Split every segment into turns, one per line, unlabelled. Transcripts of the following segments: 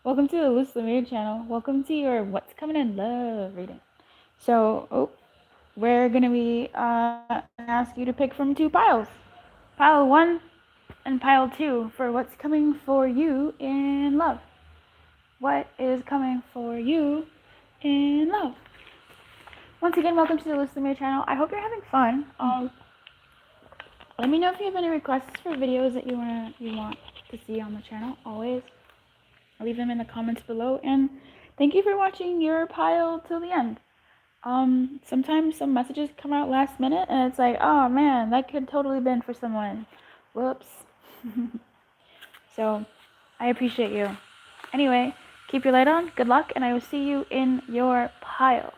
Welcome to the Lumiere channel. Welcome to your What's Coming in Love reading. So, we're gonna be gonna ask you to pick from two piles, pile one and pile two, for what's coming for you in love. What is coming for you in love? Once again, welcome to the Lumiere channel. I hope you're having fun. Let me know if you have any requests for videos that you want to see on the channel. Always leave them in the comments below, and thank you for watching your pile till the end. Sometimes some messages come out last minute and it's like, oh man, that could totally been for someone. Whoops. So I appreciate you. Anyway, keep your light on, good luck, and I will see you in your pile.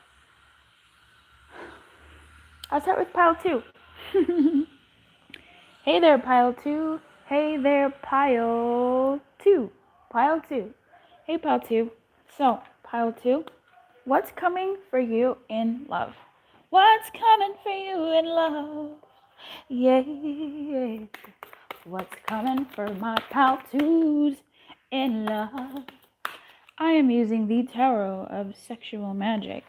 I'll start with pile two. Hey there, pile two. Hey there, pile two. Pile two. Hey, pile two. So, pile two, what's coming for you in love? What's coming for you in love? Yeah. What's coming for my pal twos in love? I am using the Tarot of Sexual Magic,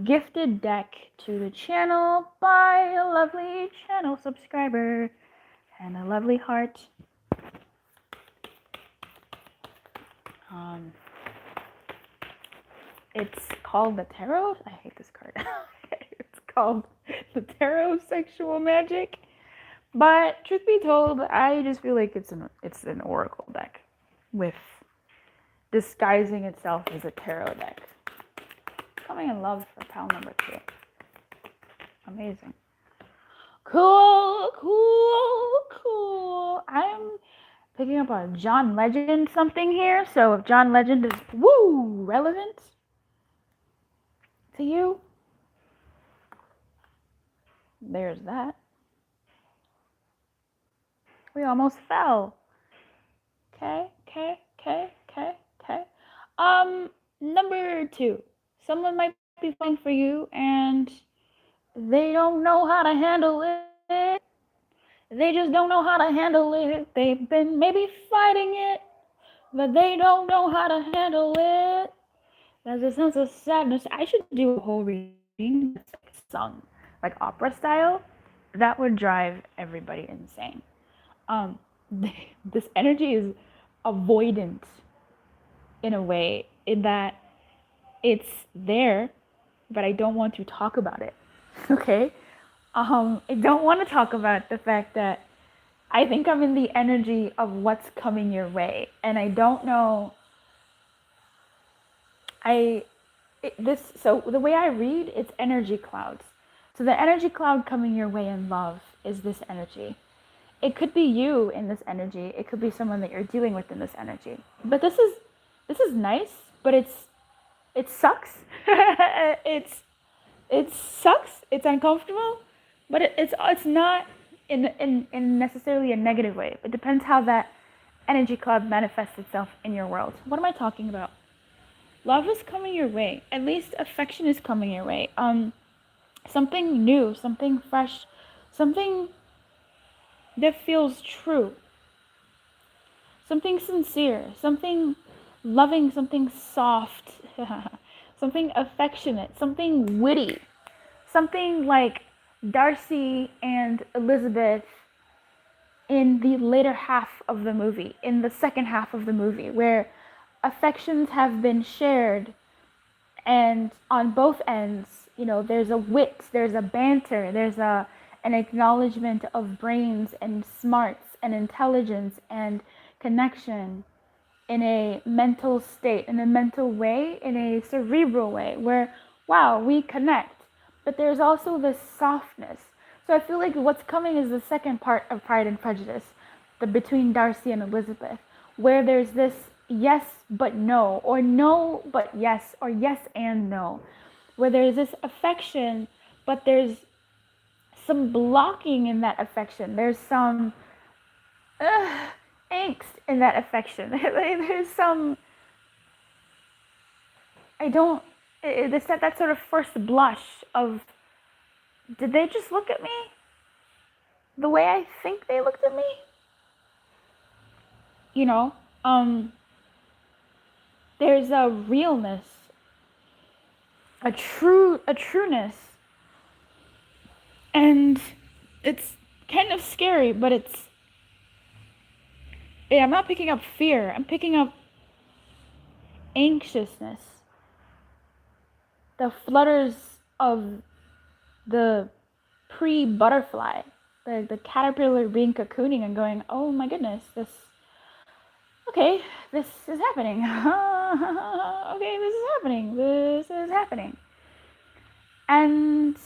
gifted deck to the channel by a lovely channel subscriber and a lovely heart. It's called the Tarot. I hate this card. It's called the Tarot of Sexual Magic. But truth be told, I just feel like it's an oracle deck with disguising itself as a tarot deck. Coming in love for pile number two. Amazing. Cool. I'm picking up a John Legend something here. So if John Legend is relevant to you, there's that. We almost fell. Okay. Number two. Someone might be falling for you and they don't know how to handle it. They just don't know how to handle it. They've been maybe fighting it, but they don't know how to handle it. There's a sense of sadness. I should do a whole reading that's like sung, like opera style. That would drive everybody insane. This energy is avoidant in a way, in that it's there, but I don't want to talk about it. Okay? I don't want to talk about the fact that I think I'm in the energy of what's coming your way, and I don't know. So the way I read, it's energy clouds. So the energy cloud coming your way in love is this energy. It could be you in this energy. It could be someone that you're dealing with in this energy. But this is nice, but it sucks. it sucks. It's uncomfortable, but it's not in necessarily a negative way. It depends how that energy cloud manifests itself in your world. What am I talking about? Love is coming your way. At least affection is coming your way. Something new, something fresh, something that feels true, something sincere, something loving, something soft, something affectionate, something witty, something like Darcy and Elizabeth in the later half of the movie, in the second half of the movie, where affections have been shared, and on both ends, there's a wit, there's a banter, there's an acknowledgement of brains and smarts and intelligence and connection in a mental state, in a mental way, in a cerebral way, where, wow, we connect. But there's also this softness. So I feel like what's coming is the second part of Pride and Prejudice, the between Darcy and Elizabeth, where there's this yes but no, or no but yes, or yes and no, where there's this affection, but there's some blocking in that affection. There's some angst in that affection. There's some, it's that sort of first blush of, did they just look at me the way I think they looked at me? There's a realness, a trueness, and it's kind of scary, but I'm not picking up fear. I'm picking up anxiousness, the flutters of the pre-butterfly, the caterpillar being cocooning and going, oh my goodness, this is happening. Okay, this is happening. And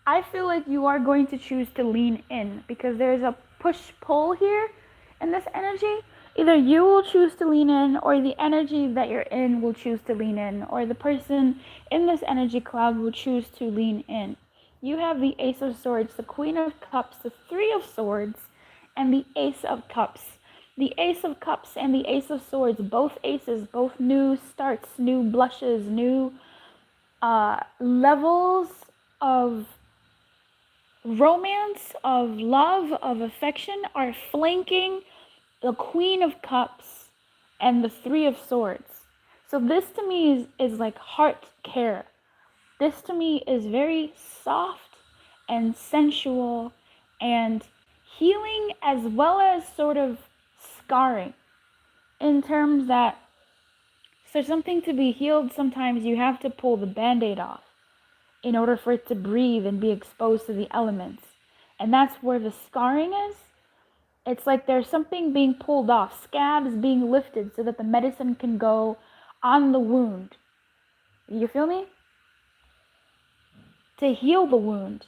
I feel like you are going to choose to lean in because there's a push-pull here in this energy. Either you will choose to lean in, or the energy that you're in will choose to lean in, or the person in this energy cloud will choose to lean in. You have the Ace of Swords, the Queen of Cups, the Three of Swords, and the Ace of Cups. The Ace of Cups and the Ace of Swords, both aces, both new starts, new blushes, new levels of romance, of love, of affection are flanking the Queen of Cups and the Three of Swords. So this to me is like heart care. This to me is very soft and sensual and healing, as well as sort of scarring, in terms that for something to be healed, sometimes you have to pull the band-aid off in order for it to breathe and be exposed to the elements. And that's where the scarring is. It's like there's something being pulled off, scabs being lifted so that the medicine can go on the wound. You feel me? To heal the wound.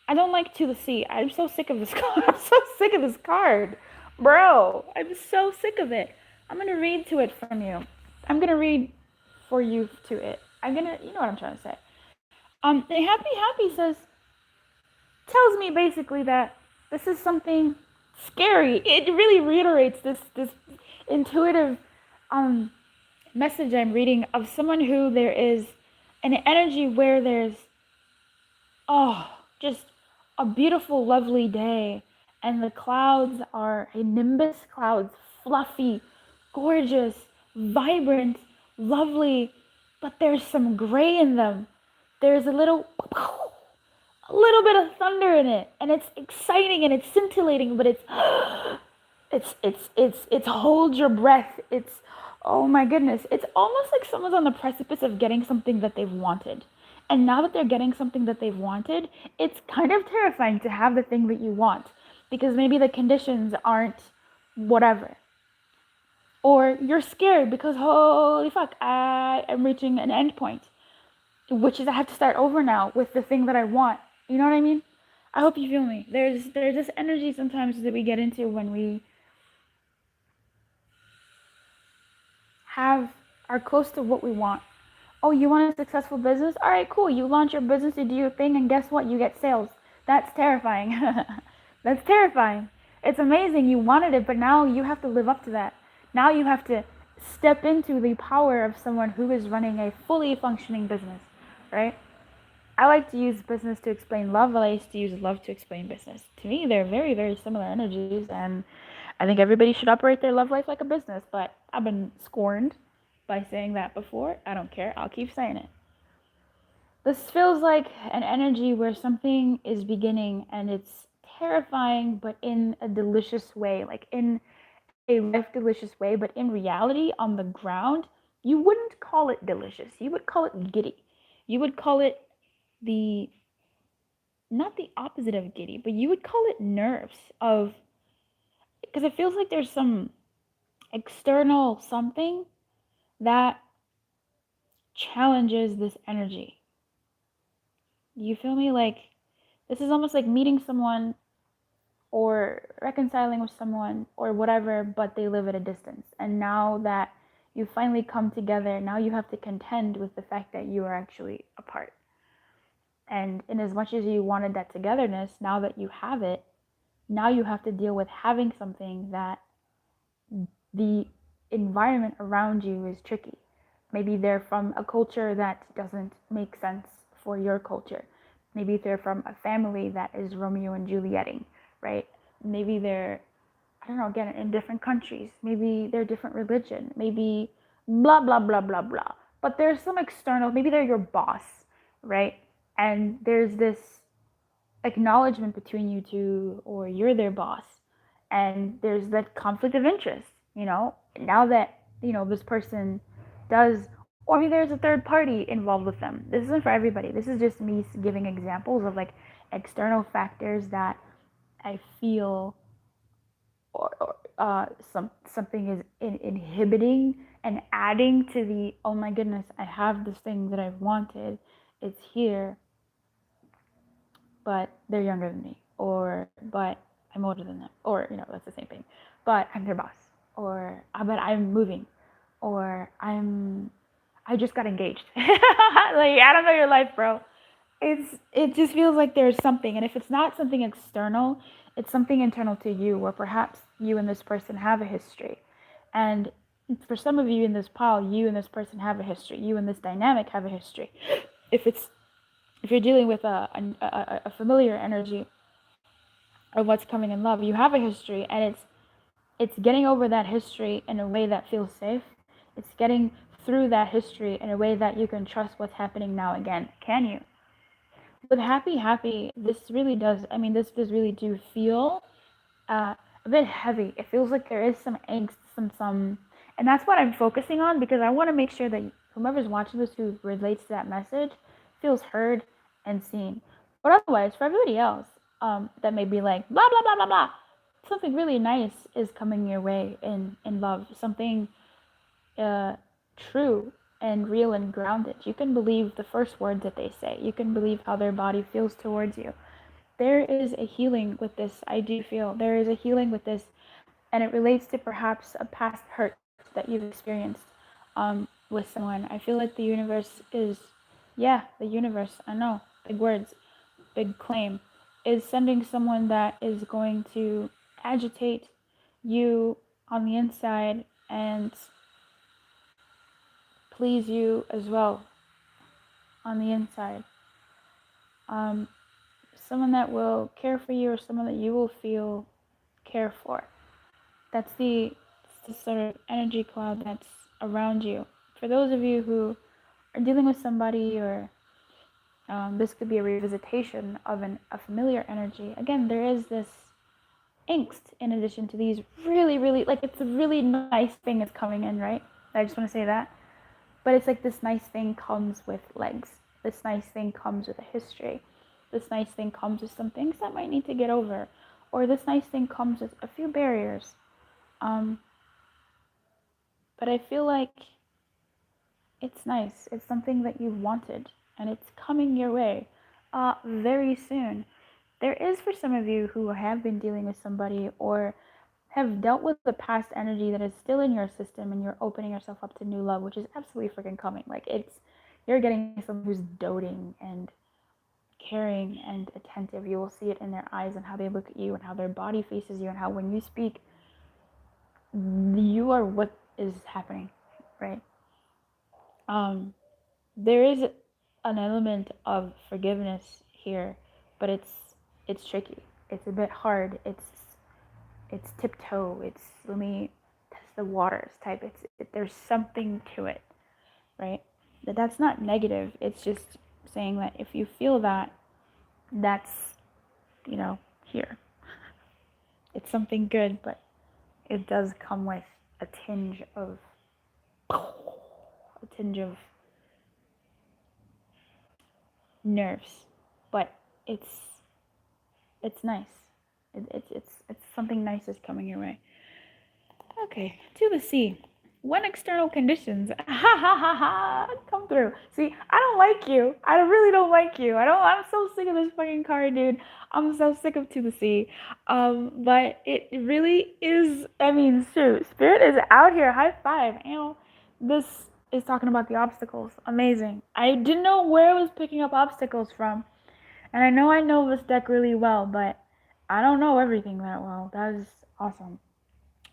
I don't like to the sea. I'm so sick of this card. I'm so sick of this card. Bro, I'm so sick of it. I'm going to read to it from you. I'm going to read for you to it. You know what I'm trying to say. The Happy says, tells me basically that this is something scary. It really reiterates this intuitive message I'm reading of someone who there is an energy where there's just a beautiful, lovely day, and the clouds are a nimbus clouds, fluffy, gorgeous, vibrant, lovely, but there's some gray in them. There's a little bit of thunder in it, and it's exciting and it's scintillating, but it's hold your breath. It's, oh my goodness, it's almost like someone's on the precipice of getting something that they've wanted. And now that they're getting something that they've wanted, it's kind of terrifying to have the thing that you want, because maybe the conditions aren't whatever. Or you're scared because, holy fuck, I am reaching an end point, which is I have to start over now with the thing that I want. You know what I mean? I hope you feel me. There's this energy sometimes that we get into when we are close to what we want. Oh, you want a successful business? All right, cool. You launch your business, you do your thing, and guess what? You get sales. That's terrifying. That's terrifying. It's amazing you wanted it, but now you have to live up to that. Now you have to step into the power of someone who is running a fully functioning business, right? I like to use business to explain love. I like to use love to explain business. To me, they're very, very similar energies, and I think everybody should operate their love life like a business, but I've been scorned by saying that before. I don't care. I'll keep saying it. This feels like an energy where something is beginning and it's terrifying, but in a delicious way, like in a life delicious way, but in reality, on the ground, you wouldn't call it delicious. You would call it giddy. You would call it not the opposite of giddy, but you would call it nerves of, because it feels like there's some external something that challenges this energy. You feel me? Like, this is almost like meeting someone or reconciling with someone or whatever, but they live at a distance. And now that you finally come together, now you have to contend with the fact that you are actually apart. And in as much as you wanted that togetherness, now that you have it, now you have to deal with having something that the environment around you is tricky. Maybe they're from a culture that doesn't make sense for your culture. Maybe they're from a family that is Romeo and Julieting, right? Maybe they're I don't know, again, in different countries. Maybe they're different religion. Maybe blah, blah, blah, blah, blah. But there's some external, maybe they're your boss, right? And there's this acknowledgement between you two, or you're their boss. And there's that conflict of interest, now that, this person does, or maybe there's a third party involved with them. This isn't for everybody. This is just me giving examples of like external factors that I feel, or something is inhibiting and adding to the, oh my goodness, I have this thing that I've wanted, it's here, but they're younger than me, or but I'm older than them, or that's the same thing, but I'm their boss, or but I'm moving, or I just got engaged. Like, I don't know your life, bro. It just feels like there's something, and if it's not something external, it's something internal to you, where perhaps you and this person have a history. And for some of you in this pile, you and this person have a history. You and this dynamic have a history. If you're dealing with a familiar energy of what's coming in love, you have a history, and it's getting over that history in a way that feels safe. It's getting through that history in a way that you can trust what's happening now again. Can you? With happy, this really does. I mean, this does really do feel a bit heavy. It feels like there is some angst, some, and that's what I'm focusing on, because I want to make sure that whomever's watching this who relates to that message feels heard and seen. But otherwise, for everybody else, that may be like blah blah blah blah blah, something really nice is coming your way in love. Something true and real and grounded. You can believe the first words that they say. You can believe how their body feels towards you. There is a healing with this. I do feel there is a healing with this, and it relates to perhaps a past hurt that you've experienced with someone. I feel like the universe is, the universe, I know, big words, big claim, is sending someone that is going to agitate you on the inside and please you as well on the inside. Someone that will care for you, or someone that you will feel care for. That's the sort of energy cloud that's around you. For those of you who are dealing with somebody, or this could be a revisitation of a familiar energy. Again, there is this angst in addition to these really, really, like, it's a really nice thing that's coming in, right? I just want to say that. But it's like this nice thing comes with legs. This nice thing comes with a history. This nice thing comes with some things that might need to get over. Or this nice thing comes with a few barriers. But I feel like it's nice. It's something that you've wanted, and it's coming your way very soon. There is, for some of you who have been dealing with somebody, or have dealt with the past energy that is still in your system, and you're opening yourself up to new love, which is absolutely freaking coming. Like, you're getting someone who's doting and caring and attentive. You will see it in their eyes and how they look at you and how their body faces you and how when you speak, you are what is happening, right? There is an element of forgiveness here, but it's tricky. It's a bit hard. It's tiptoe. It's let me test the waters type. There's something to it, right? That's not negative. It's just saying that if you feel that, that's here. It's something good, but it does come with a tinge of nerves, but it's nice. It's something nice is coming your way. Okay, to the sea. When external conditions, come through. See, I don't like you. I really don't like you. I'm so sick of this fucking card, dude. I'm so sick of to the sea. But it really is. I mean, shoot, Spirit is out here. High five. This is talking about the obstacles. Amazing. I didn't know where I was picking up obstacles from, and I know this deck really well, but I don't know everything that well. That is awesome.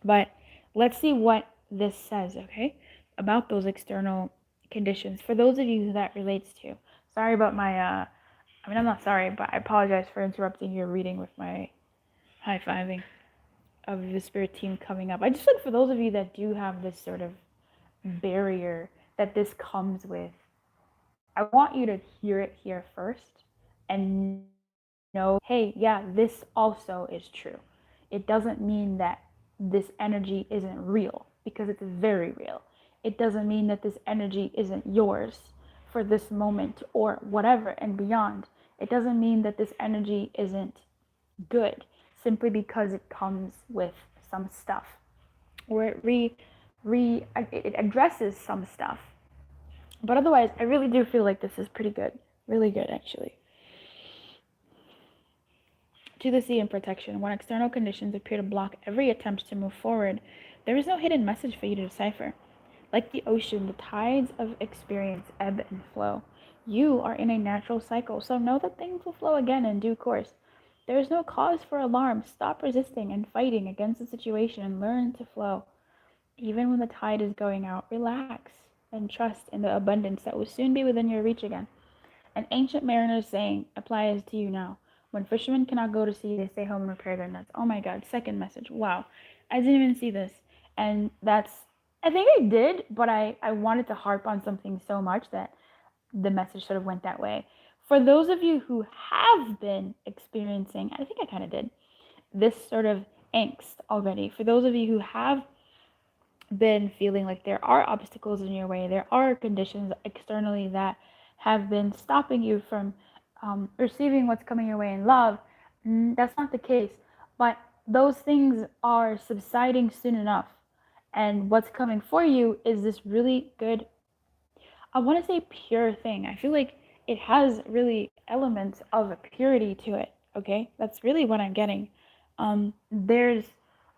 But let's see what this says, okay, about those external conditions for those of you who that relates to. Sorry about my I'm not sorry, but I apologize for interrupting your reading with my high-fiving. of the spirit team coming up. I just like for those of you that do have this sort of barrier that this comes with, I want you to hear it here first and know, hey, yeah, this also is true. It doesn't mean that this energy isn't real, because it's very real. It doesn't mean that this energy isn't yours for this moment or whatever and beyond. It doesn't mean that this energy isn't good simply because it comes with some stuff, or it addresses some stuff. But otherwise, I really do feel like this is pretty good. Really good, actually. To the sea and protection, when external conditions appear to block every attempt to move forward, there is no hidden message for you to decipher. Like the ocean, the tides of experience ebb and flow. You are in a natural cycle, so know that things will flow again in due course. There is no cause for alarm. Stop resisting and fighting against the situation and learn to flow. Even when the tide is going out, relax and trust in the abundance that will soon be within your reach again. An ancient mariner's saying applies to you now. When fishermen cannot go to sea, they stay home and repair their nets. Oh my god, second message. Wow. I didn't even see this. And I think I did, but I wanted to harp on something so much that the message sort of went that way. For those of you who have been experiencing, I think I kind of did, this sort of angst already. For those of you who have been feeling like there are obstacles in your way, there are conditions externally that have been stopping you from receiving what's coming your way in love, that's not the case. But those things are subsiding soon enough. And what's coming for you is this really good, I want to say pure thing. I feel like it has really elements of purity to it. Okay, that's really what I'm getting. There's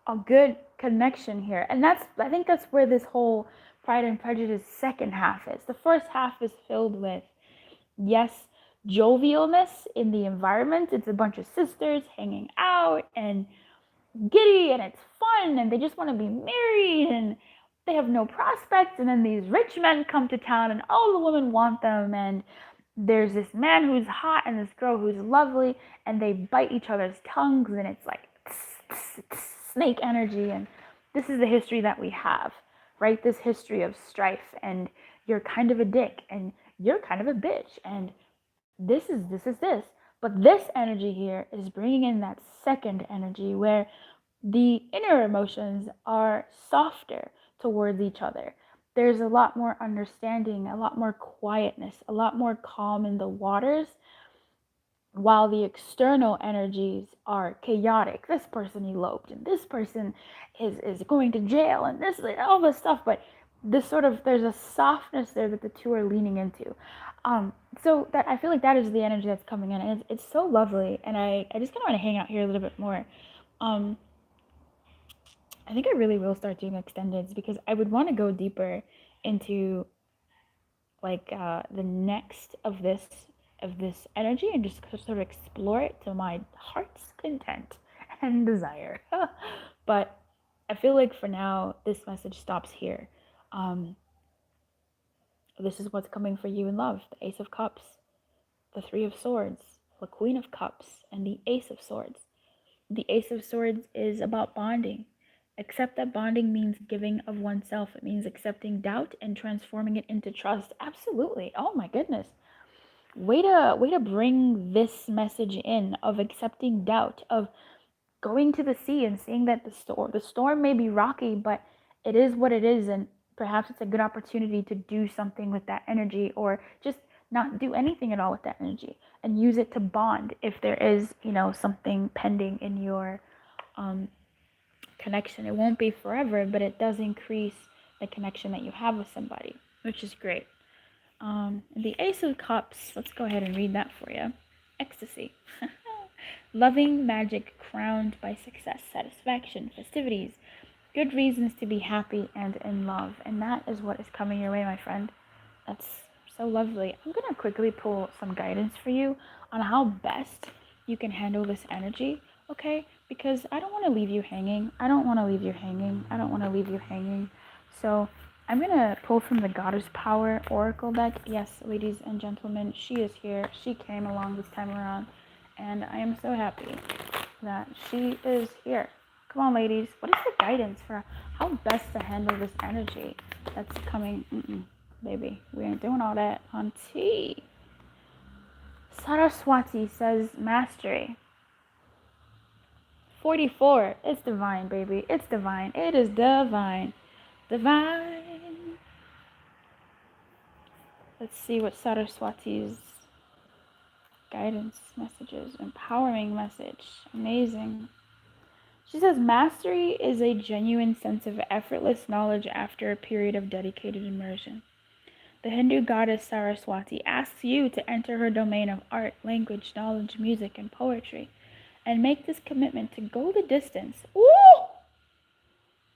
a good connection here, and I think that's where this whole Pride and Prejudice second half is. The first half is filled with, yes, jovialness in the environment. It's a bunch of sisters hanging out and giddy, and it's fun, and they just want to be married, and they have no prospects, and then these rich men come to town and all the women want them, and there's this man who's hot and this girl who's lovely, and they bite each other's tongues, and it's like snake energy. And this is the history that we have, right? This history of strife, and you're kind of a dick and you're kind of a bitch, and this. But this energy here is bringing in that second energy where the inner emotions are softer towards each other. There's a lot more understanding, a lot more quietness, a lot more calm in the waters, while the external energies are chaotic. This person eloped, and this person is going to jail, and this, all this stuff. But this sort of, there's a softness there that the two are leaning into. So that, I feel like that is the energy that's coming in, and it's so lovely. And I just kind of want to hang out here a little bit more. I think I really will start doing extendeds, because I would want to go deeper into like the next of this energy, and just sort of explore it to my heart's content and desire. But I feel like for now this message stops here. This is what's coming for you in love: the Ace of Cups, the Three of Swords, the Queen of Cups, and the Ace of Swords. The Ace of Swords is about bonding. Accept that bonding means giving of oneself. It means accepting doubt and transforming it into trust. Absolutely. Oh my goodness. Way to bring this message in, of accepting doubt, of going to the sea and seeing that the storm may be rocky, but it is what it is, and perhaps it's a good opportunity to do something with that energy, or just not do anything at all with that energy and use it to bond if there is, something pending in your connection. It won't be forever, but it does increase the connection that you have with somebody, which is great. The Ace of Cups, let's go ahead and read that for you. Ecstasy. Loving magic crowned by success, satisfaction, festivities, good reasons to be happy and in love. And that is what is coming your way, my friend. That's so lovely. I'm going to quickly pull some guidance for you on how best you can handle this energy, okay? Because I don't want to leave you hanging. So I'm going to pull from the Goddess Power Oracle deck. Yes, ladies and gentlemen, she is here. She came along this time around, and I am so happy that she is here. Come on, ladies. What is the guidance for how best to handle this energy that's coming? Baby, we ain't doing all that. Auntie. Saraswati says mastery. 44. It's divine, baby. It's divine. It is divine. Divine. Let's see what Saraswati's guidance messages. Empowering message. Amazing. She says mastery is a genuine sense of effortless knowledge after a period of dedicated immersion. The Hindu goddess Saraswati asks you to enter her domain of art, language, knowledge, music, and poetry, and make this commitment to go the distance. Ooh!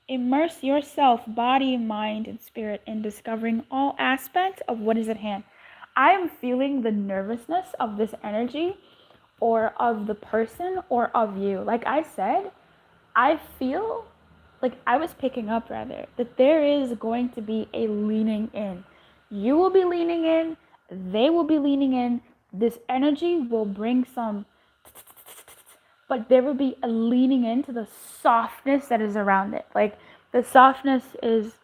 Immerse yourself, body, mind, and spirit in discovering all aspects of what is at hand. I am feeling the nervousness of this energy, or of the person, or of you. Like I said, I feel like I was picking up rather that there is going to be a leaning in. You will be leaning in, they will be leaning in. This energy will bring some, but there will be a leaning into the softness that is around it. Like the softness is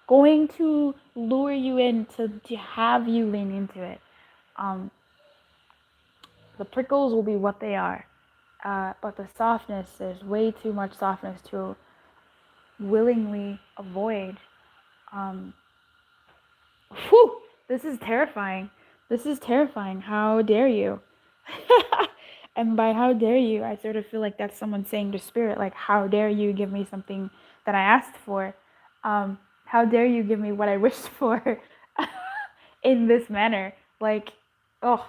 going to lure you in to have you lean into it. The prickles will be what they are. But the softness, there's way too much softness to willingly avoid. Whew, this is terrifying. This is terrifying. How dare you? And by how dare you, I sort of feel like that's someone saying to spirit, like, how dare you give me something that I asked for? How dare you give me what I wished for in this manner? Like, oh,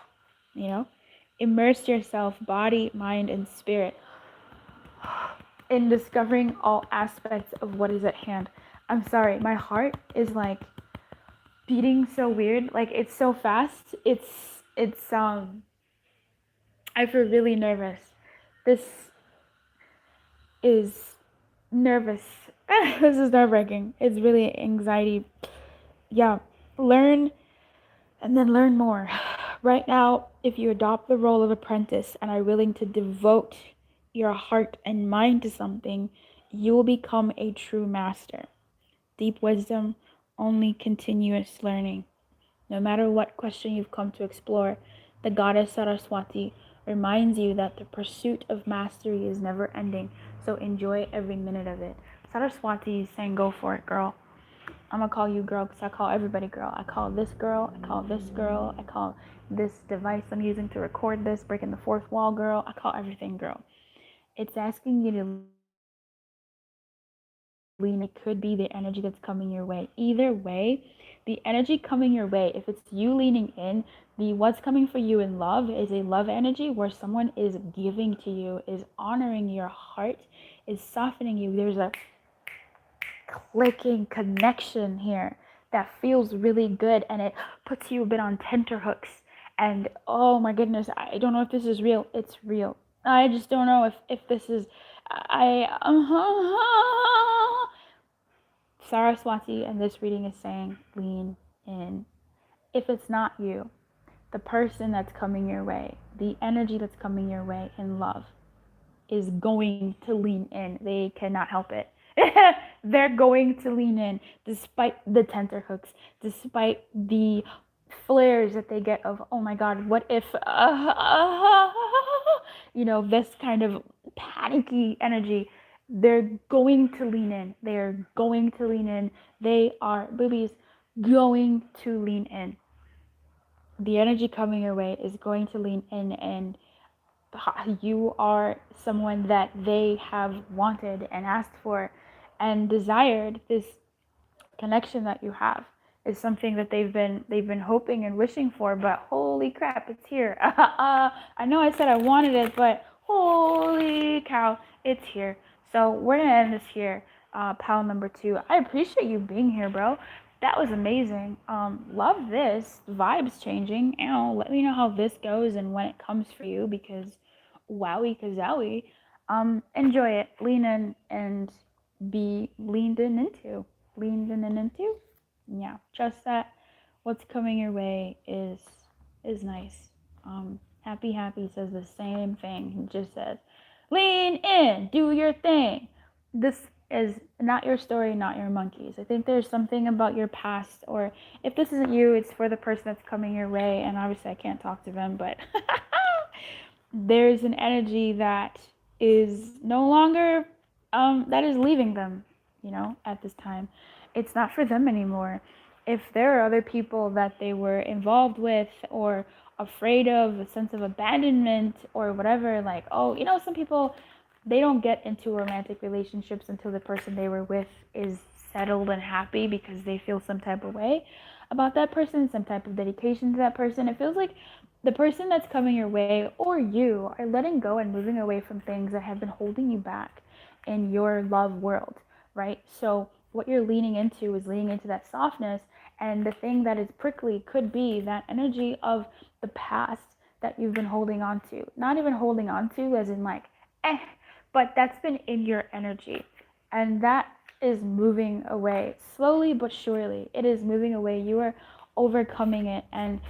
immerse yourself, body, mind, and spirit, in discovering all aspects of what is at hand. I'm sorry, my heart is like beating so weird, like it's so fast. It's I feel really nervous. This is nervous. This is nerve-wracking. It's really anxiety. Yeah, learn and then learn more. Right now, if you adopt the role of apprentice and are willing to devote your heart and mind to something, you will become a true master. Deep wisdom, only continuous learning. No matter what question you've come to explore, the goddess Saraswati reminds you that the pursuit of mastery is never ending, so enjoy every minute of it. Saraswati is saying, go for it, girl. I'm gonna call you girl because I call everybody girl. I call this girl, I call this girl, I call this device I'm using to record this, breaking the fourth wall girl. I call everything girl. It's asking you to lean. It could be the energy that's coming your way. Either way, the energy coming your way, if it's you leaning in, the what's coming for you in love is a love energy where someone is giving to you, is honoring your heart, is softening you. There's a clicking connection here that feels really good, and it puts you a bit on tenterhooks. And oh my goodness, I don't know if this is real. It's real. I just don't know if this is Saraswati, and this reading is saying lean in. If it's not you, the person that's coming your way, the energy that's coming your way in love is going to lean in. They cannot help it. They're going to lean in despite the tenterhooks, despite the flares that they get of, oh my God, what if, this kind of panicky energy. They're going to lean in. They're going to lean in. They are, boobies, going to lean in. The energy coming your way is going to lean in, and you are someone that they have wanted and asked for and desired. This connection that you have is something that they've been hoping and wishing for, but holy crap, it's here. I know I said I wanted it, but holy cow, it's here. So we're gonna end this here, pal number 2. I appreciate you being here, bro. That was amazing. Love this. Vibes changing. Let me know how this goes and when it comes for you, because wowie kazowie. Enjoy it. Lean in and be leaned in into. Leaned in and into. Yeah. Trust that what's coming your way is nice. Happy says the same thing. He just says, lean in, do your thing. this is not your story, not your monkeys. I think there's something about your past, or if this isn't you, it's for the person that's coming your way. And obviously, I can't talk to them, but there's an energy that is no longer, that is leaving them, at this time. It's not for them anymore. If there are other people that they were involved with or afraid of, a sense of abandonment or whatever, like, oh, some people, they don't get into romantic relationships until the person they were with is settled and happy because they feel some type of way about that person, some type of dedication to that person. It feels like the person that's coming your way or you are letting go and moving away from things that have been holding you back in your love world, right? So what you're leaning into is leaning into that softness, and the thing that is prickly could be that energy of the past that you've been holding on to. Not even holding on to as in like, but that's been in your energy. And that is moving away slowly but surely. It is moving away. You are overcoming it. And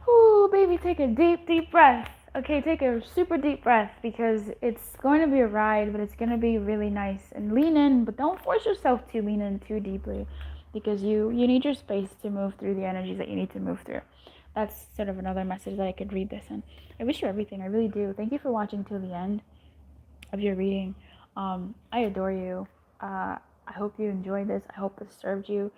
ooh, baby, take a deep, deep breath. Okay, take a super deep breath because it's going to be a ride, but it's going to be really nice. And lean in, but don't force yourself to lean in too deeply because you need your space to move through the energies that you need to move through. That's sort of another message that I could read this in. I wish you everything. I really do. Thank you for watching till the end of your reading. I adore you. I hope you enjoyed this. I hope this served you.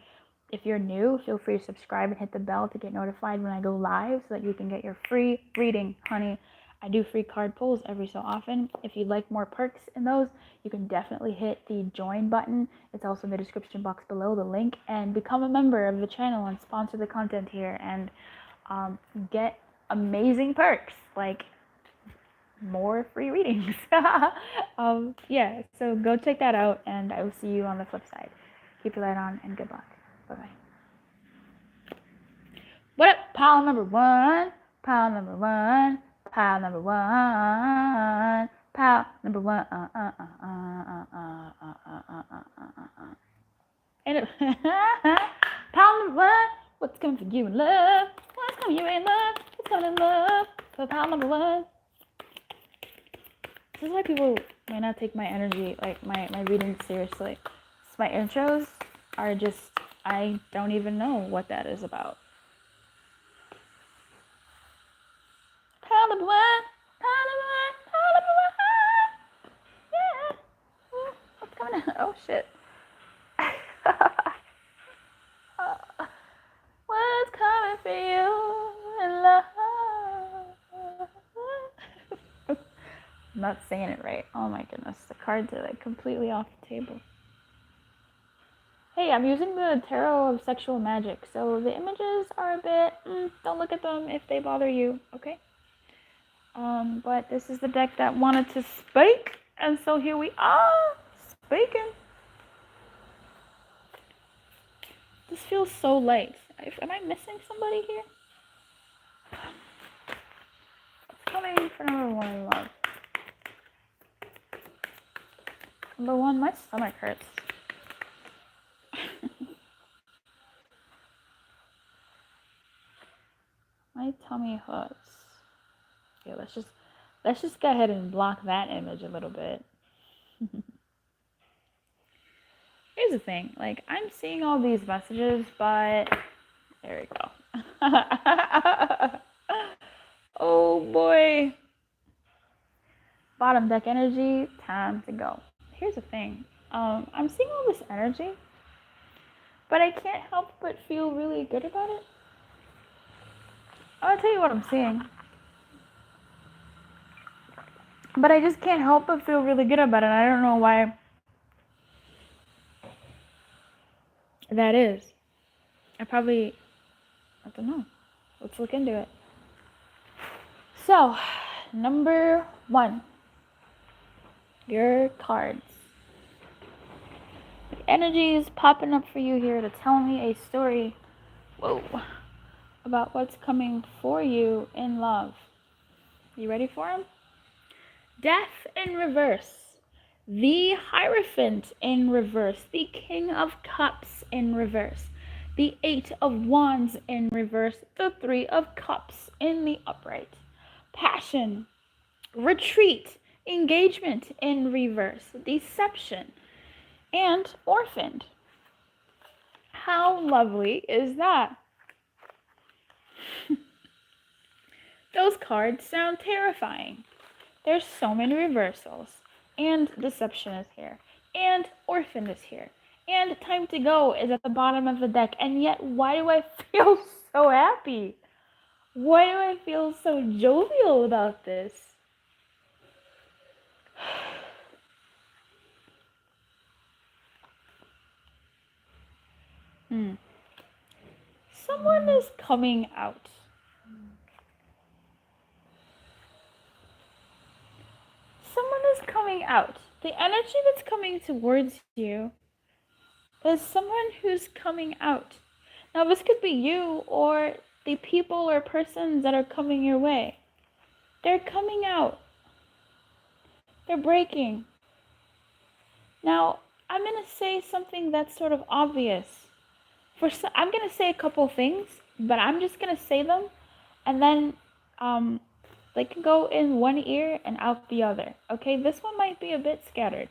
If you're new, feel free to subscribe and hit the bell to get notified when I go live so that you can get your free reading, honey. I do free card pulls every so often. If you'd like more perks in those, you can definitely hit the join button. It's also in the description box below, the link, and become a member of the channel and sponsor the content here and get amazing perks like more free readings. Yeah, so go check that out, and I will see you on the flip side. Keep your light on, and good luck. Bye-bye. What up, pile number one? Pile number one. Pile number one. Pile number one. And pile number one. What's coming for you in love? What's coming for you in love? What's coming in love? So pile number one. This is why people may not take my energy, like my readings seriously. My intros are just, I don't even know what that is about. Pile number one, pile number one, pile number one. Yeah. Ooh, what's coming out? Oh shit. What's coming for you in love? I'm not saying it right. Oh my goodness, the cards are like completely off the table. Hey, I'm using the Tarot of Sexual Magic, so the images are a bit, don't look at them if they bother you, okay? But this is the deck that wanted to speak, and so here we are, speaking. This feels so light. Am I missing somebody here? What's coming for number one in love? Number one, my stomach hurts. My tummy hurts. Yeah, let's just go ahead and block that image a little bit. Here's the thing, like I'm seeing all these messages, but there we go. Oh boy. Bottom deck energy, time to go. Here's the thing. I'm seeing all this energy, but I can't help but feel really good about it. I'll tell you what I'm seeing. But I just can't help but feel really good about it. I don't know why that is. I don't know. Let's look into it. So, number one, your cards. The energy is popping up for you here to tell me a story, about what's coming for you in love. You ready for him? Death in reverse. The Hierophant in reverse. The King of Cups in reverse. The Eight of Wands in reverse. The Three of Cups in the upright. Passion. Retreat. Engagement in reverse. Deception. and orphaned. How lovely is that? Those cards sound terrifying. There's so many reversals. And deception is here. And orphan is here. And time to go is at the bottom of the deck. And yet, why do I feel so happy? Why do I feel so jovial about this? Someone is coming out. Someone is coming out. The energy that's coming towards you is someone who's coming out. Now, this could be you or the people or persons that are coming your way. They're coming out. They're breaking. Now, I'm going to say something that's sort of obvious. I'm going to say a couple things, but I'm just going to say them, and then they can go in one ear and out the other. Okay, this one might be a bit scattered.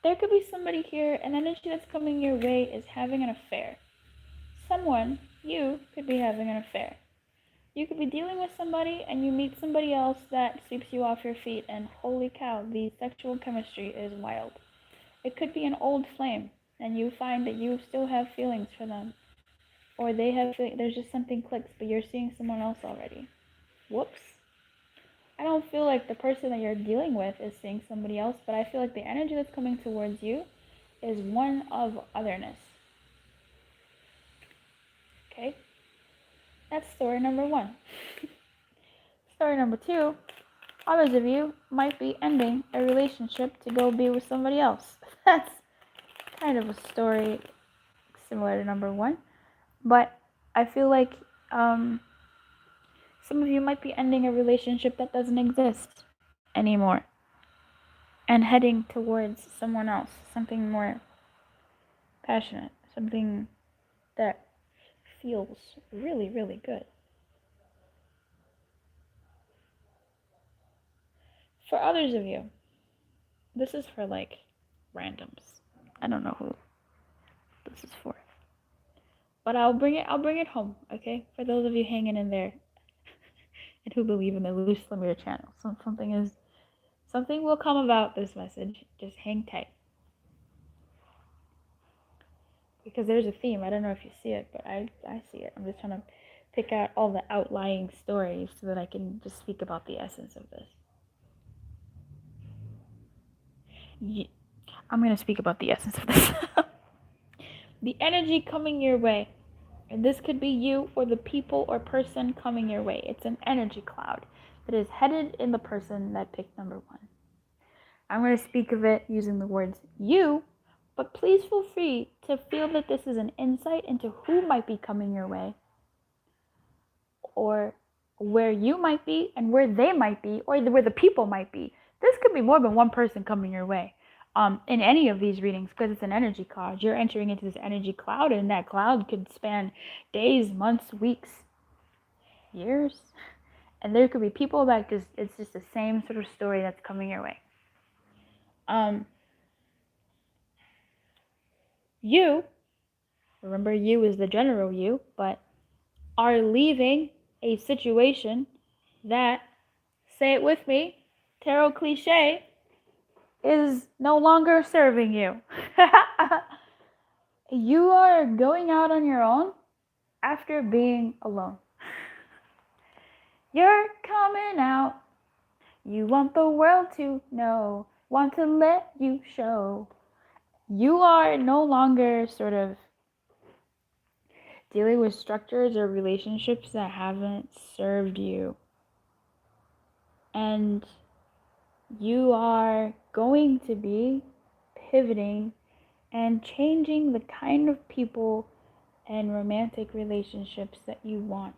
There could be somebody here, and energy that's coming your way is having an affair. Someone, you, could be having an affair. You could be dealing with somebody, and you meet somebody else that sweeps you off your feet, and holy cow, the sexual chemistry is wild. It could be an old flame, and you find that you still have feelings for them. Or they have feelings, there's just something clicks, but you're seeing someone else already. Whoops. I don't feel like the person that you're dealing with is seeing somebody else, but I feel like the energy that's coming towards you is one of otherness. Okay? That's story number 1. Story number 2, others of you might be ending a relationship to go be with somebody else. That's kind of a story similar to number 1, but I feel like some of you might be ending a relationship that doesn't exist anymore and heading towards someone else, something more passionate, something that feels really, really good. For others of you, this is for like randoms. I don't know who this is for. But I'll bring it home, okay? For those of you hanging in there and who believe in the loose Lumiere channel. Something will come about this message. Just hang tight. Because there's a theme. I don't know if you see it, but I see it. I'm just trying to pick out all the outlying stories so that I can just speak about the essence of this. I'm going to speak about the essence of this. The energy coming your way. And this could be you or the people or person coming your way. It's an energy cloud that is headed in the person that picked number 1. I'm going to speak of it using the words you, but please feel free to feel that this is an insight into who might be coming your way, or where you might be and where they might be, or where the people might be. This could be more than one person coming your way. In any of these readings, because it's an energy cloud, you're entering into this energy cloud, and that cloud could span days, months, weeks, years, and there could be people that it's just the same sort of story that's coming your way. You, remember you is the general you, but are leaving a situation that, say it with me, tarot cliche, is no longer serving you. You are going out on your own after being alone. You're coming out. You want the world to know, want to let you show. You are no longer sort of dealing with structures or relationships that haven't served you. And you are going to be pivoting and changing the kind of people and romantic relationships that you want.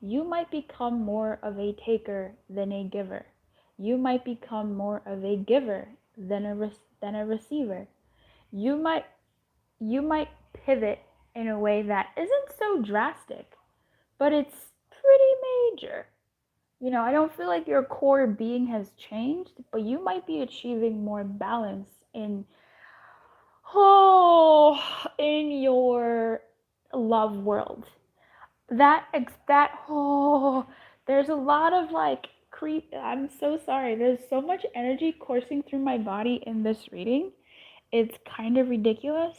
You might become more of a taker than a giver. You might become more of a giver than a receiver. You might pivot in a way that isn't so drastic, but it's pretty major. You know, I don't feel like your core being has changed, but you might be achieving more balance in your love world. There's a lot of like I'm so sorry. There's so much energy coursing through my body in this reading. It's kind of ridiculous.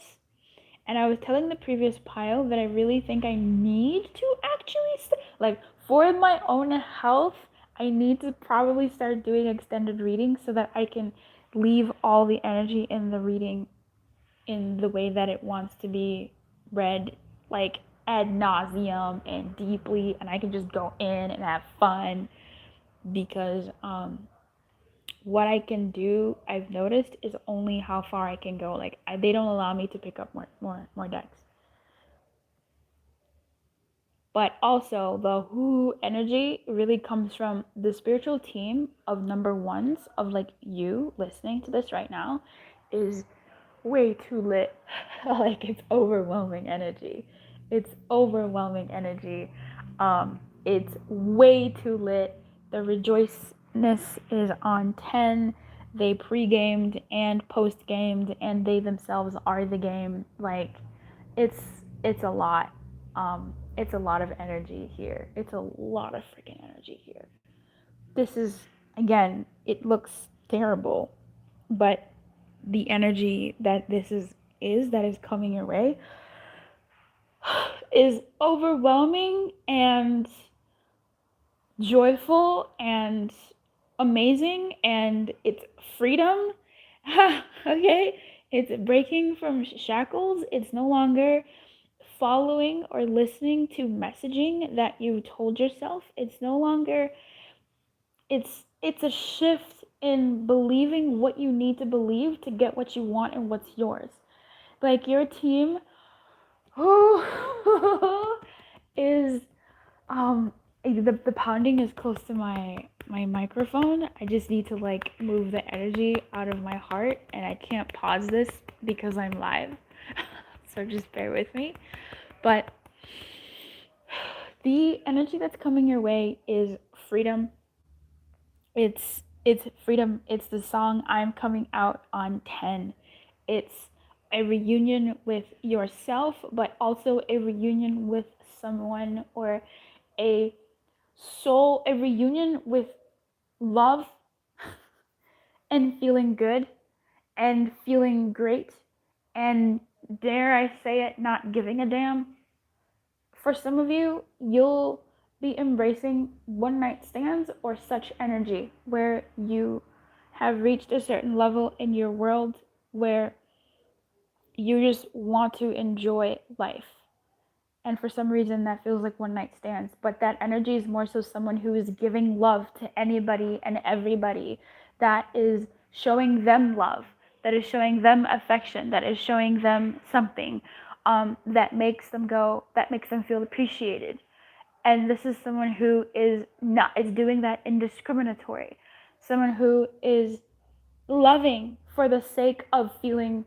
And I was telling the previous pile that I really think I need to actually, like, for my own health, I need to probably start doing extended readings so that I can leave all the energy in the reading in the way that it wants to be read, like ad nauseum and deeply, and I can just go in and have fun because what I can do, I've noticed, is only how far I can go. Like they don't allow me to pick up more decks. But also the who energy really comes from the spiritual team of number ones of like you listening to this right now is way too lit. Like it's overwhelming energy. It's overwhelming energy. It's way too lit. The rejoiceness is on 10. They pre-gamed and post-gamed, and they themselves are the game. Like it's a lot. It's a lot of energy here. It's a lot of freaking energy here. This is, again, it looks terrible, but the energy that this is that is coming your way is overwhelming and joyful and amazing, and it's freedom. Okay, it's breaking from shackles. It's no longer following or listening to messaging that you told yourself. It's no longer, it's a shift in believing what you need to believe to get what you want and what's yours. Like your team is the pounding is close to my microphone. I just need to like move the energy out of my heart, and I can't pause this because I'm live. So just bear with me. But the energy that's coming your way is freedom. It's freedom. It's the song I'm coming out on 10. It's a reunion with yourself, but also a reunion with someone, or a reunion with love and feeling good and feeling great, and dare I say it, not giving a damn. For some of you, you'll be embracing one night stands or such energy where you have reached a certain level in your world where you just want to enjoy life. And for some reason that feels like one night stands, but that energy is more so someone who is giving love to anybody and everybody, that is showing them love, that is showing them affection, that is showing them something that makes them feel appreciated. And this is someone who is doing that indiscriminatory, someone who is loving for the sake of feeling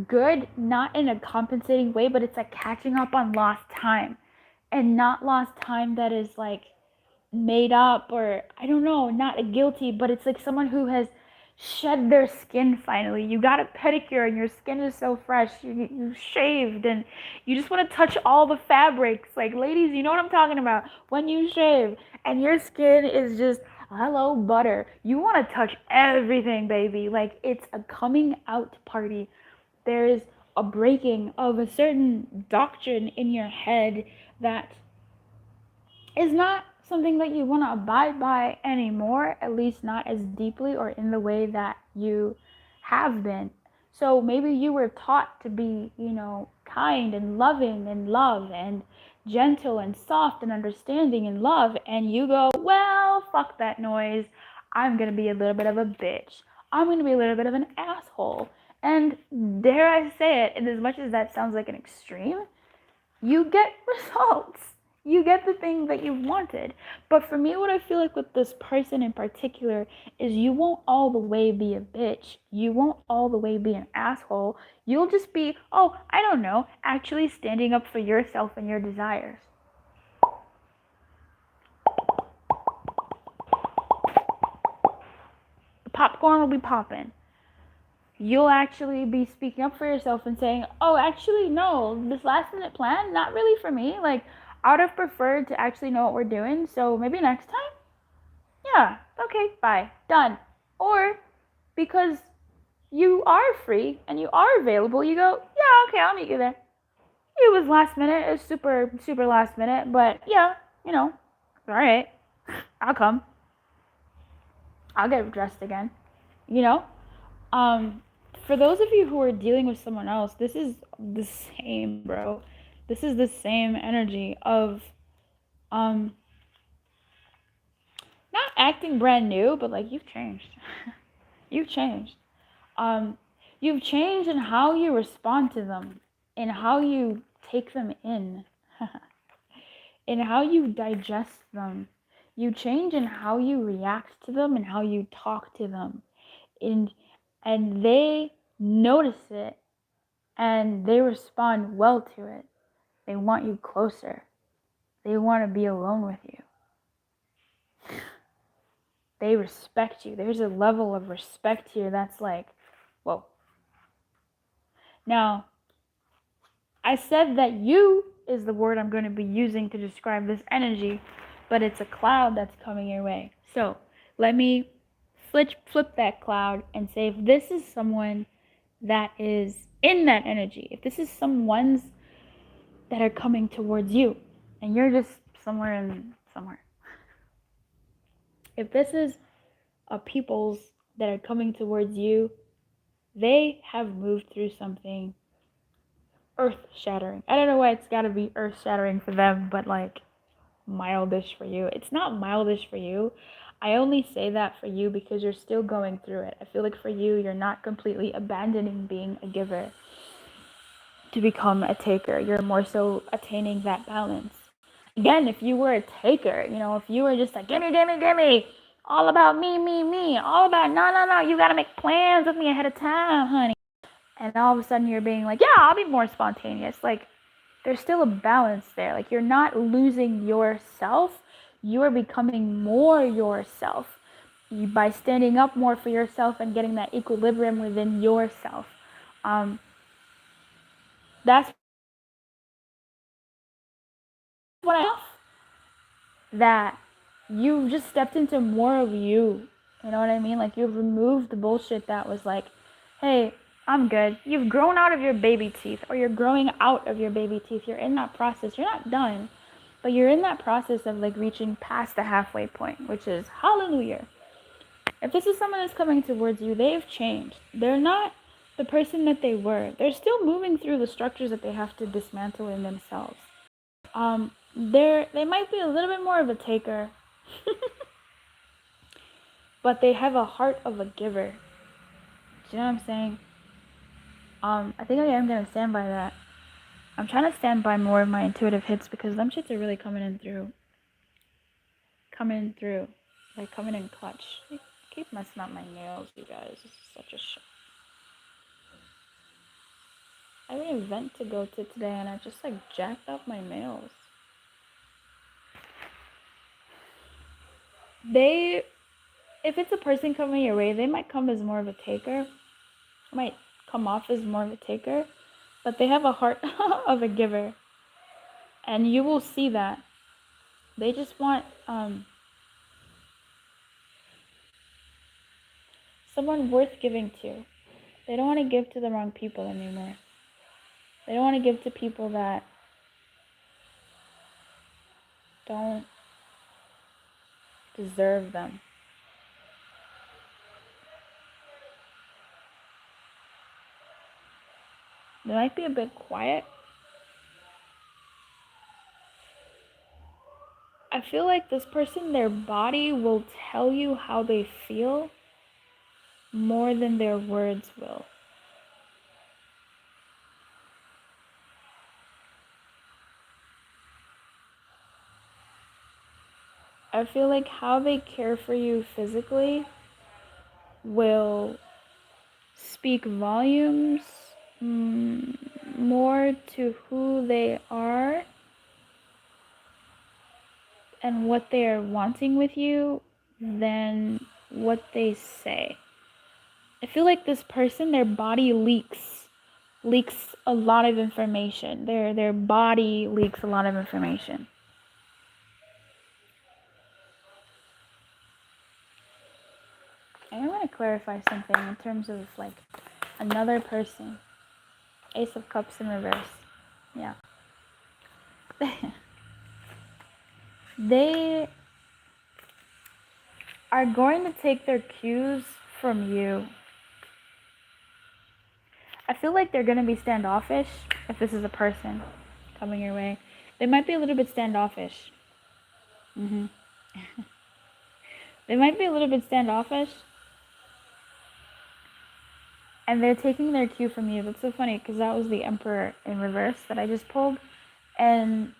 good, not in a compensating way, but it's like catching up on lost time, and not lost time that is like made up, or I don't know, not guilty, but it's like someone who has shed their skin finally. You got a pedicure and your skin is so fresh. You shaved and you just want to touch all the fabrics. Like, ladies, you know what I'm talking about. When you shave and your skin is just hello butter, you want to touch everything, baby. Like, it's a coming out party. There is a breaking of a certain doctrine in your head that is not something that you want to abide by anymore, at least not as deeply or in the way that you have been. So maybe you were taught to be, kind and loving and love and gentle and soft and understanding and love, and you go, well, fuck that noise. I'm going to be a little bit of a bitch. I'm going to be a little bit of an asshole. And dare I say it, and as much as that sounds like an extreme, you get results. You get the thing that you wanted. But for me, what I feel like with this person in particular is you won't all the way be a bitch. You won't all the way be an asshole. You'll just be, I don't know, actually standing up for yourself and your desires. The popcorn will be popping. you'll actually be speaking up for yourself and saying, oh, actually, no, this last minute plan, not really for me. Like, I would have preferred to actually know what we're doing. So maybe next time? Yeah, okay, bye, done. Or because you are free and you are available, you go, yeah, okay, I'll meet you there. It was last minute, it was super, super last minute, but yeah, all right, I'll come. I'll get dressed again, you know? Um, for those of you who are dealing with someone else, this is the same, bro. This is the same energy of, um, not acting brand new, but like you've changed. You've changed. Um, you've changed in how you respond to them, in how you take them in, in how you digest them. You change in how you react to them and how you talk to them. And they notice it and they respond well to it. They want you closer. They want to be alone with you. They respect you. There's a level of respect here that's like, whoa. Now, I said that you is the word I'm going to be using to describe this energy, but it's a cloud that's coming your way. So let me flip that cloud and say if this is someone that is in that energy, if this is some ones that are coming towards you and you're just somewhere, if this is a people's that are coming towards you, they have moved through something earth shattering. I don't know why it's got to be earth shattering for them, but like mildish for you. It's not mildish for you. I only say that for you because you're still going through it. I feel like for you, you're not completely abandoning being a giver to become a taker. You're more so attaining that balance. Again, if you were a taker, if you were just like, gimme, gimme, gimme, all about me, me, me, all about, no, you gotta make plans with me ahead of time, honey. And all of a sudden you're being like, yeah, I'll be more spontaneous. Like, there's still a balance there. Like, you're not losing yourself. You are becoming more yourself by standing up more for yourself and getting that equilibrium within yourself. That's what I that you've just stepped into more of you. You know what I mean? Like, you've removed the bullshit that was like, hey, I'm good. You've grown out of your baby teeth, or you're growing out of your baby teeth. You're in that process. You're not done, but you're in that process of like reaching past the halfway point, which is hallelujah. If this is someone that's coming towards you, they've changed. They're not the person that they were. They're still moving through the structures that they have to dismantle in themselves. They might be a little bit more of a taker, but they have a heart of a giver. Do you know what I'm saying? I think I am gonna stand by that. I'm trying to stand by more of my intuitive hits because them shits are really coming in through. Like coming in clutch. I keep messing up my nails, you guys. This is such a shit. I have an event to go to today and I just like jacked up my nails. If it's a person coming your way, they might come as more of a taker. Might come off as more of a taker, but they have a heart of a giver. And you will see that. They just want someone worth giving to. They don't want to give to the wrong people anymore. They don't want to give to people that don't deserve them. They might be a bit quiet. I feel like this person, their body will tell you how they feel more than their words will. I feel like how they care for you physically will speak volumes more to who they are and what they are wanting with you than what they say. I feel like this person, their body leaks a lot of information. Their body leaks a lot of information. I want to clarify something in terms of like another person. Ace of Cups in reverse. Yeah. They are going to take their cues from you. I feel like they're going to be standoffish if this is a person coming your way. They might be a little bit standoffish. They might be a little bit standoffish. And they're taking their cue from you. That's so funny because that was the Emperor in reverse that I just pulled. And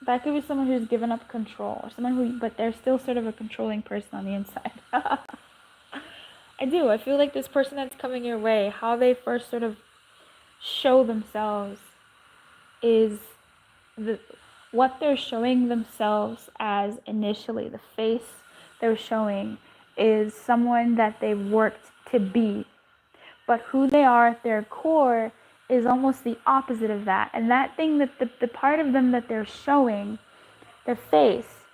that could be someone who's given up control, or someone who, but they're still sort of a controlling person on the inside. I do. I feel like this person that's coming your way, how they first sort of show themselves is what they're showing themselves as initially. The face they're showing is someone that they've worked to be. But who they are at their core is almost the opposite of that. And that thing that the part of them that they're showing, their face,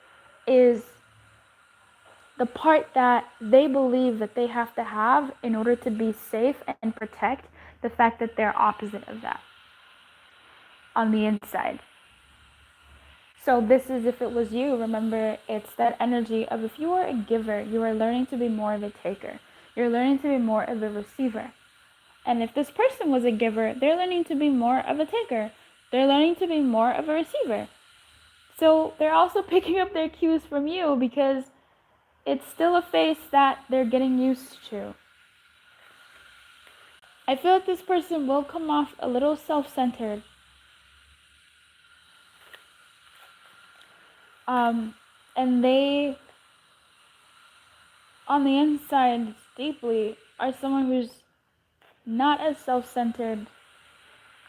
is the part that they believe that they have to have in order to be safe and protect the fact that they're opposite of that on the inside. So this is, if it was you, remember, it's that energy of, if you are a giver, you are learning to be more of a taker. You're learning to be more of a receiver. And if this person was a giver, they're learning to be more of a taker. They're learning to be more of a receiver. So they're also picking up their cues from you because it's still a face that they're getting used to. I feel like this person will come off a little self-centered. And they, on the inside, deeply, are someone who's not as self-centered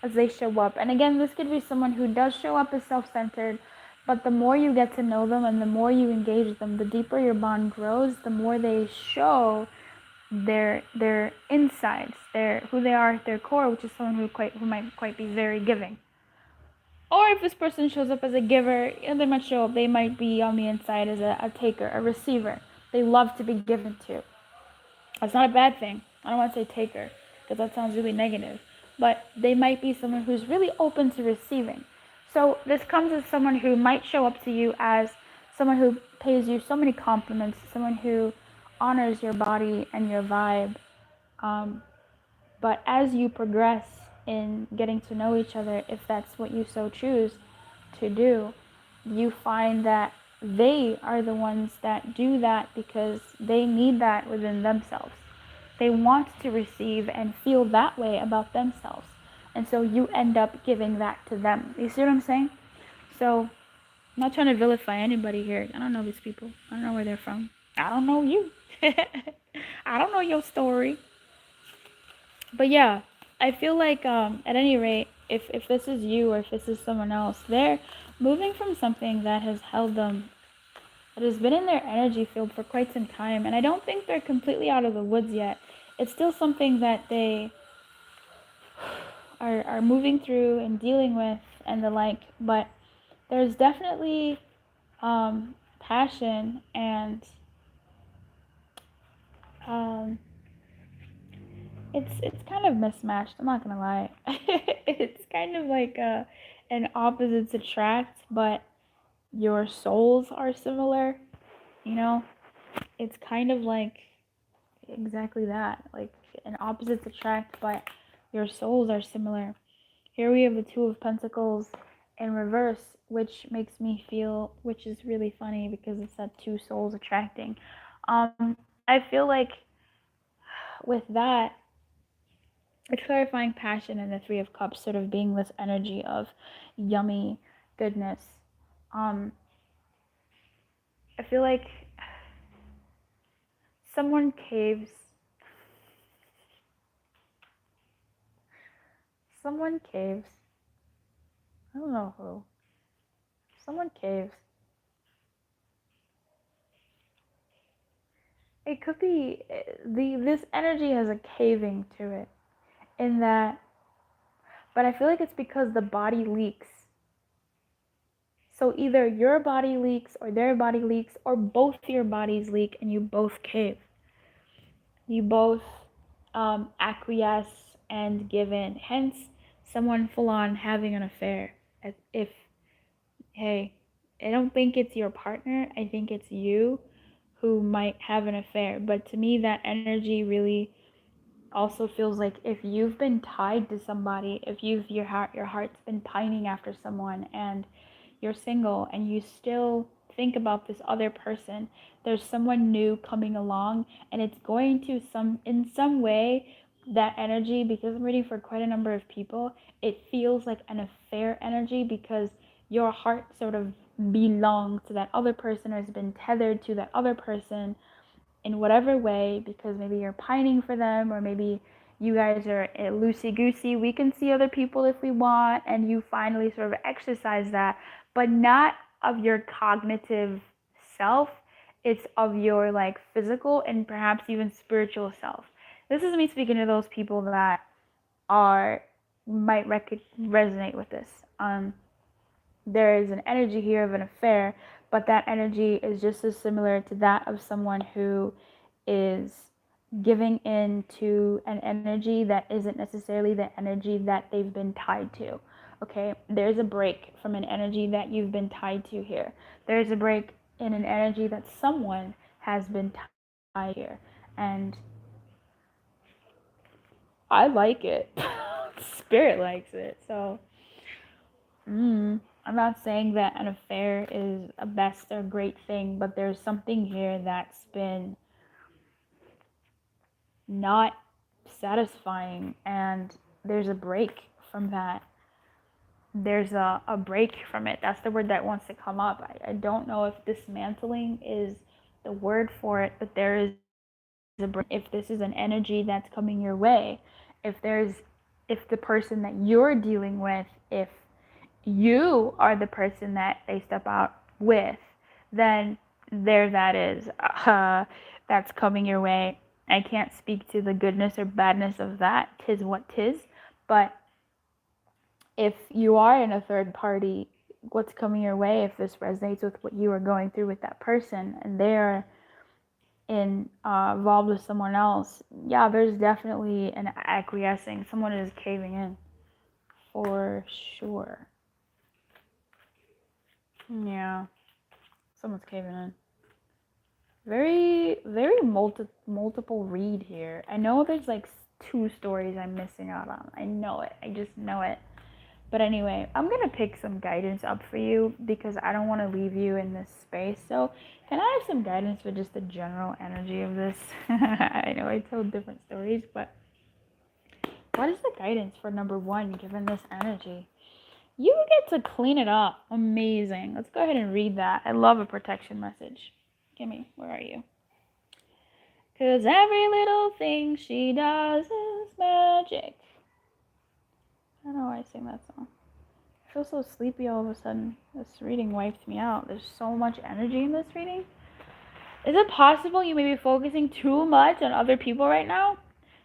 as they show up. And again, this could be someone who does show up as self-centered, but the more you get to know them and the more you engage them, the deeper your bond grows, the more they show their insides, who they are at their core, which is someone who might quite be very giving. Or if this person shows up as a giver, they might show up, they might be on the inside as a taker, a receiver. They love to be given to. That's not a bad thing. I don't want to say taker, because that sounds really negative. But they might be someone who's really open to receiving. So this comes as someone who might show up to you as someone who pays you so many compliments, someone who honors your body and your vibe. But as you progress in getting to know each other, if that's what you so choose to do, you find that they are the ones that do that because they need that within themselves. They want to receive and feel that way about themselves. And so you end up giving that to them. You see what I'm saying? So I'm not trying to vilify anybody here. I don't know these people. I don't know where they're from. I don't know you. I don't know your story. But yeah, I feel like at any rate, if this is you or if this is someone else, they're moving from something that has held them, that has been in their energy field for quite some time. And I don't think they're completely out of the woods yet. It's still something that they are moving through and dealing with and the like. But there's definitely passion and it's kind of mismatched. I'm not gonna lie. It's kind of like an opposites attract, but your souls are similar. You know, it's kind of like exactly that, like an opposites attract, but your souls are similar. Here we have the Two of Pentacles in reverse, which makes me feel, which is really funny because it's that two souls attracting. I feel like with that, it's clarifying passion and the Three of Cups sort of being this energy of yummy goodness. I feel like someone caves. Someone caves. I don't know who. Someone caves. it could be this energy has a caving to it in that, but I feel like it's because the body leaks. So either your body leaks or their body leaks or both your bodies leak and you both cave. You both acquiesce and give in. Hence, someone full on having an affair. As if, hey, I don't think it's your partner. I think it's you who might have an affair. But to me, that energy really also feels like if you've been tied to somebody, if your heart's been pining after someone and you're single and you still think about this other person, there's someone new coming along and it's going to in some way that energy, because I'm reading for quite a number of people, it feels like an affair energy because your heart sort of belongs to that other person or has been tethered to that other person in whatever way, because maybe you're pining for them, or maybe you guys are loosey goosey. We can see other people if we want, and you finally sort of exercise that, but not of your cognitive self. It's of your like physical and perhaps even spiritual self. This is me speaking to those people that are might resonate with this. There is an energy here of an affair, but that energy is just as similar to that of someone who is giving in to an energy that isn't necessarily the energy that they've been tied to. Okay, there's a break from an energy that you've been tied to here. There's a break in an energy that someone has been tied here. And I like it. Spirit likes it. So, I'm not saying that an affair is a best or great thing, but there's something here that's been not satisfying, and there's a break from that. There's a break from it. That's the word that wants to come up. I don't know if dismantling is the word for it, but there is a break. If this is an energy that's coming your way, if the person that you're dealing with, if you are the person that they step out with, then there that is. That's coming your way. I can't speak to the goodness or badness of that. Tis what tis. But if you are in a third party, what's coming your way, if this resonates with what you are going through with that person and they're involved with someone else, yeah, there's definitely an acquiescing. Someone is caving in for sure. Yeah, someone's caving in. Very multiple read here. I know there's like two stories I'm missing out on. I know it. I just know it. But anyway, I'm gonna pick some guidance up for you because I don't want to leave you in this space. So can I have some guidance for just the general energy of this? I know I told different stories, but what is the guidance for number one given this energy? You get to clean it up. Amazing. Let's go ahead and read that. I love a protection message. Gimme, where are you? 'Cause every little thing she does is magic. I don't know why I sing that song. I feel so sleepy all of a sudden. This reading wiped me out. There's so much energy in this reading. Is it possible you may be focusing too much on other people right now?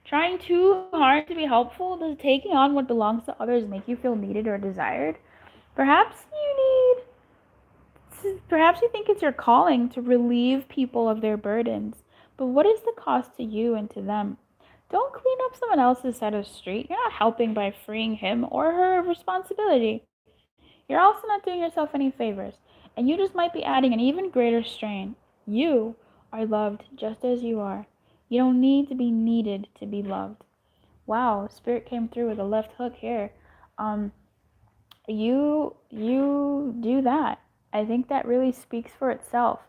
Trying too hard to be helpful? Does taking on what belongs to others make you feel needed or desired? Perhaps you think it's your calling to relieve people of their burdens, but what is the cost to you and to them? Don't clean up someone else's side of the street. You're not helping by freeing him or her of responsibility. You're also not doing yourself any favors, and you just might be adding an even greater strain. You are loved just as you are. You don't need to be needed to be loved. Wow, Spirit came through with a left hook here. Um, you do that. I think that really speaks for itself.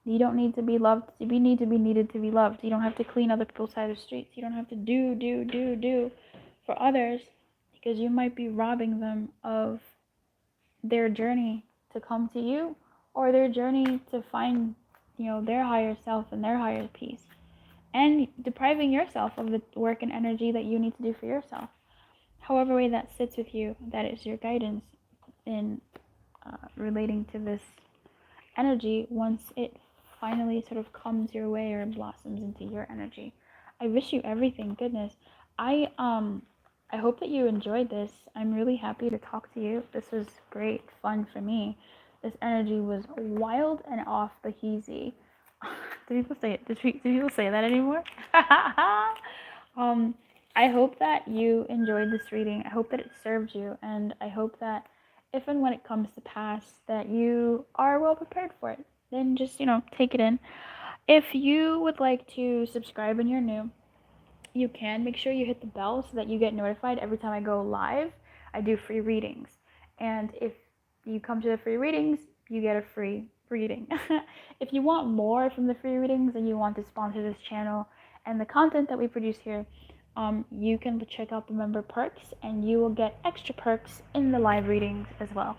You don't need to be loved. You need to be needed to be loved. You don't have to clean other people's side of the streets. You don't have to do for others because you might be robbing them of their journey to come to you or their journey to find, their higher self and their higher peace, and depriving yourself of the work and energy that you need to do for yourself. However way that sits with you, that is your guidance in relating to this energy once it finally sort of comes your way or blossoms into your energy. I wish you everything. Goodness. I hope that you enjoyed this. I'm really happy to talk to you. This was great fun for me. This energy was wild and off the heezy. Do people say it? Do people say that anymore? I hope that you enjoyed this reading. I hope that it served you, and I hope that if and when it comes to pass, that you are well prepared for it. Then just, take it in. If you would like to subscribe and you're new, you can make sure you hit the bell so that you get notified every time I go live. I do free readings. And if you come to the free readings, you get a free reading. If you want more from the free readings and you want to sponsor this channel and the content that we produce here, you can check out the member perks and you will get extra perks in the live readings as well.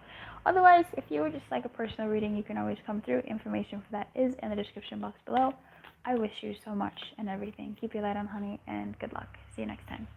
Otherwise, if you would just like a personal reading, you can always come through. Information for that is in the description box below. I wish you so much and everything. Keep your light on, honey, and good luck. See you next time.